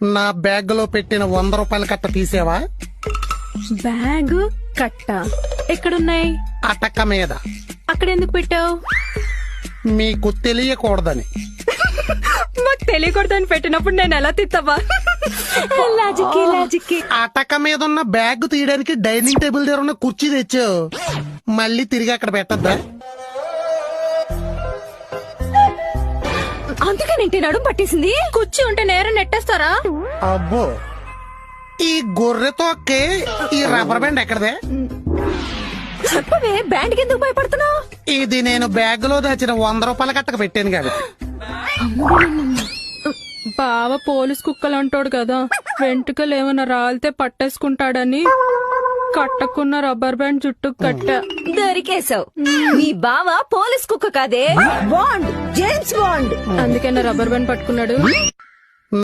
నా బ్యాగ్ లో పెట్టిన 100 రూపాయల కట్ట తీసేవా? బ్యాగ్ కట్ట ఎక్కడున్నాయి? అటక మీద. అక్కడ ఎందుకు పెట్టావు? మీకు తెలియకూడదని. మాకు తెలియకూడదని పెట్టినప్పుడు నేను ఎలా తిత్తవా? లాజిక్. అటక మీద ఉన్న బ్యాగ్ తీయడానికి డైనింగ్ టేబుల్ దగ్గర ఉన్న కుర్చీ తెచ్చావు, మళ్ళీ తిరిగి అక్కడ పెట్టద్దా? అందుకే నేను నడుము పట్టేసింది. కుర్చీ ఉంటే నేరం నెట్టేస్తారా? అబ్బో, ఈ గొర్రెతో ఈ రబ్బర్ బ్యాండ్ ఎక్కడదే? చెప్పవే, బ్యాండ్ ఎందుకు భయపడుతున్నావు? ఇది నేను బ్యాగ్ లో దాచిన 100 రూపాయల కట్టకు పెట్టాను కాబట్టి. బావ పోలీస్ కుక్కలు అంటాడు కదా, వెంట్రుకలు ఏమైనా రాలితే పట్టేసుకుంటాడని కట్టకున్న రబ్బర్ బ్యాండ్ చుట్టూ కట్ట. దొరికేశావు. నీ బావ పోలీస్ కుక్క కాదే, బాండ్, జేమ్స్ బాండ్. అందుకే నా రబ్బర్ బ్యాండ్ పట్టుకున్నాడు.